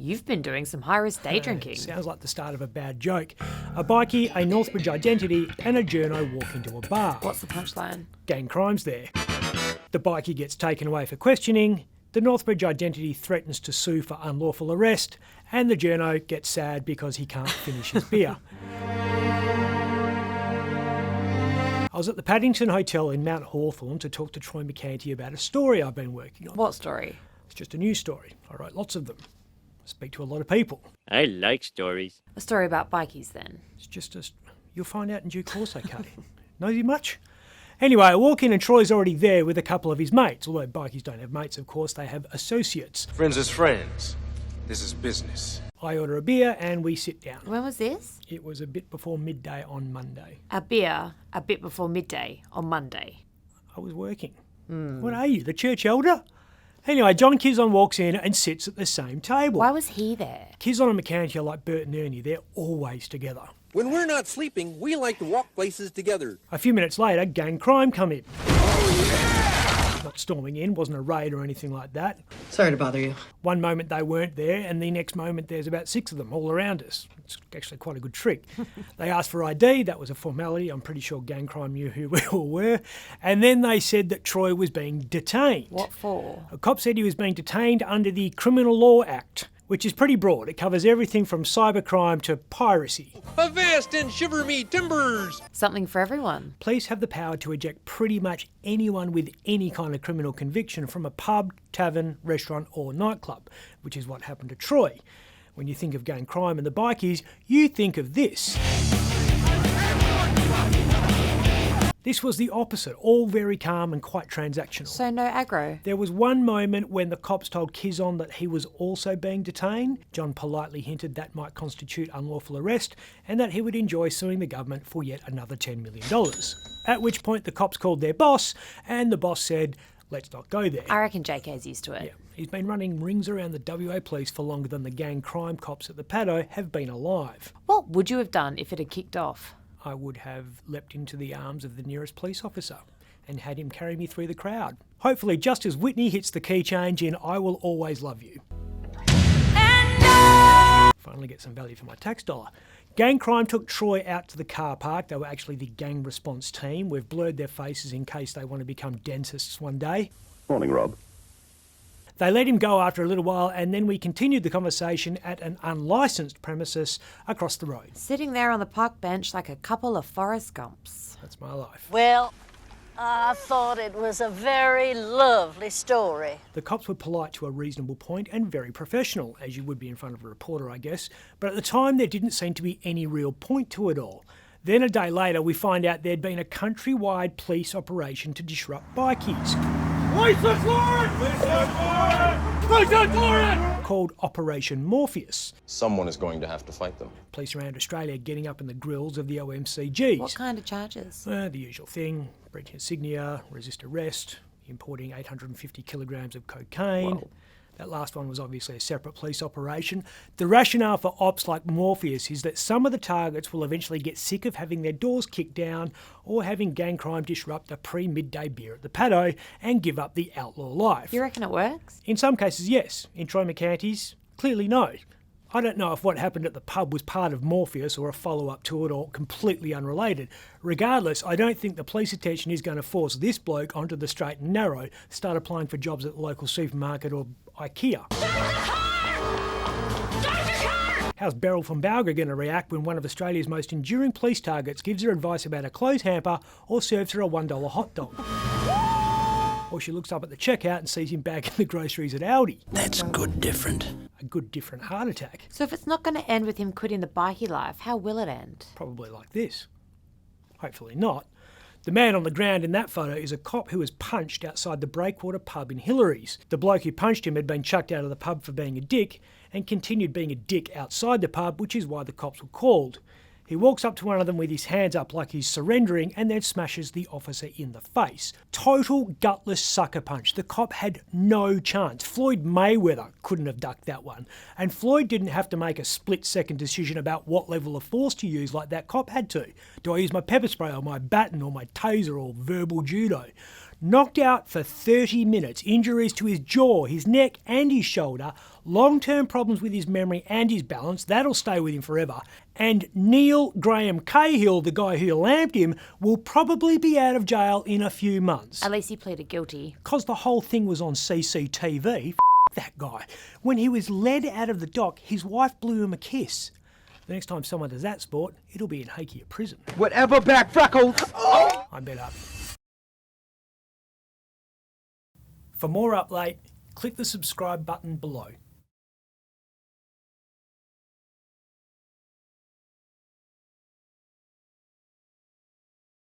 You've been doing some high-risk day drinking. Sounds like the start of a bad joke. A bikie, a Northbridge identity, and a journo walk into a bar. What's the punchline? Gang crime's there. The bikie gets taken away for questioning, the Northbridge identity threatens to sue for unlawful arrest, and the journo gets sad because he can't finish his beer. I was at the Paddington Hotel in Mount Hawthorn to talk to Troy Mercanti about a story I've been working on. What story? It's just a news story. I write lots of them. I speak to a lot of people. I like stories. A story about bikies, then. It's just you'll find out in due course, okay? Knows you much? Anyway, I walk in and Troy's already there with a couple of his mates. Although bikies don't have mates, of course, they have associates. Friends is friends. This is business. I order a beer and we sit down. When was this? It was a bit before midday on Monday. A beer a bit before midday on Monday. I was working. What are you, the church elder? Anyway, John Kizon walks in and sits at the same table. Why was he there? Kizon and Mercanti are like Bert and Ernie. They're always together. When we're not sleeping, we like to walk places together. A few minutes later, gang crime come in. Not storming in, wasn't a raid or anything like that. Sorry to bother you. One moment they weren't there, and the next moment there's about 6 of them all around us. It's actually quite a good trick. They asked for ID, that was a formality. I'm pretty sure gang crime knew who we all were. And then they said that Troy was being detained. What for? A cop said he was being detained under the Criminal Law Act, which is pretty broad. It covers everything from cybercrime to piracy. Avast and shiver me timbers! Something for everyone. Police have the power to eject pretty much anyone with any kind of criminal conviction from a pub, tavern, restaurant or nightclub, which is what happened to Troy. When you think of gang crime and the bikies, you think of this. This was the opposite, all very calm and quite transactional. So no aggro? There was one moment when the cops told Kizon that he was also being detained. John politely hinted that might constitute unlawful arrest and that he would enjoy suing the government for yet another $10 million. At which point the cops called their boss and the boss said, let's not go there. I reckon JK's used to it. Yeah, he's been running rings around the WA police for longer than the gang crime cops at the paddo have been alive. What would you have done if it had kicked off? I would have leapt into the arms of the nearest police officer and had him carry me through the crowd. Hopefully just as Whitney hits the key change in I Will Always Love You. Finally get some value for my tax dollar. Gang crime took Troy out to the car park. They were actually the gang response team. We've blurred their faces in case they want to become dentists one day. Morning, Rob. They let him go after a little while and then we continued the conversation at an unlicensed premises across the road. Sitting there on the park bench like a couple of Forrest Gumps. That's my life. Well, I thought it was a very lovely story. The cops were polite to a reasonable point and very professional, as you would be in front of a reporter, I guess. But at the time, there didn't seem to be any real point to it all. Then a day later, we find out there'd been a countrywide police operation to disrupt bikies. Called Operation Morpheus. Someone is going to have to fight them. Police around Australia getting up in the grills of the OMCGs. What kind of charges? The usual thing, breach insignia, resist arrest, importing 850 kilograms of cocaine. Whoa. That last one was obviously a separate police operation. The rationale for ops like Morpheus is that some of the targets will eventually get sick of having their doors kicked down or having gang crime disrupt a pre-midday beer at the paddo and give up the outlaw life. You reckon it works? In some cases, yes. In Troy Mercanti's, clearly no. I don't know if what happened at the pub was part of Morpheus or a follow-up to it or completely unrelated. Regardless, I don't think the police attention is going to force this bloke onto the straight and narrow, start applying for jobs at the local supermarket or IKEA. How's Beryl from Balga going to react when one of Australia's most enduring police targets gives her advice about a clothes hamper or serves her a $1 hot dog? Or she looks up at the checkout and sees him back in the groceries at Aldi. That's good different. A good different heart attack. So if it's not going to end with him quitting the bikie life, how will it end? Probably like this. Hopefully not. The man on the ground in that photo is a cop who was punched outside the Breakwater pub in Hillary's. The bloke who punched him had been chucked out of the pub for being a dick and continued being a dick outside the pub, which is why the cops were called. He walks up to one of them with his hands up like he's surrendering and then smashes the officer in the face. Total gutless sucker punch. The cop had no chance. Floyd Mayweather couldn't have ducked that one. And Floyd didn't have to make a split-second decision about what level of force to use like that cop had to. Do I use my pepper spray or my baton or my taser or verbal judo? Knocked out for 30 minutes, injuries to his jaw, his neck and his shoulder, long-term problems with his memory and his balance, that'll stay with him forever. And Neil Graham Cahill, the guy who lamped him, will probably be out of jail in a few months. At least he pleaded guilty. Because the whole thing was on CCTV, that guy. When he was led out of the dock, his wife blew him a kiss. The next time someone does that sport, it'll be in Hakea prison. Whatever back, Freckles! I'm Ben Harvey. For more Up Late, click the subscribe button below.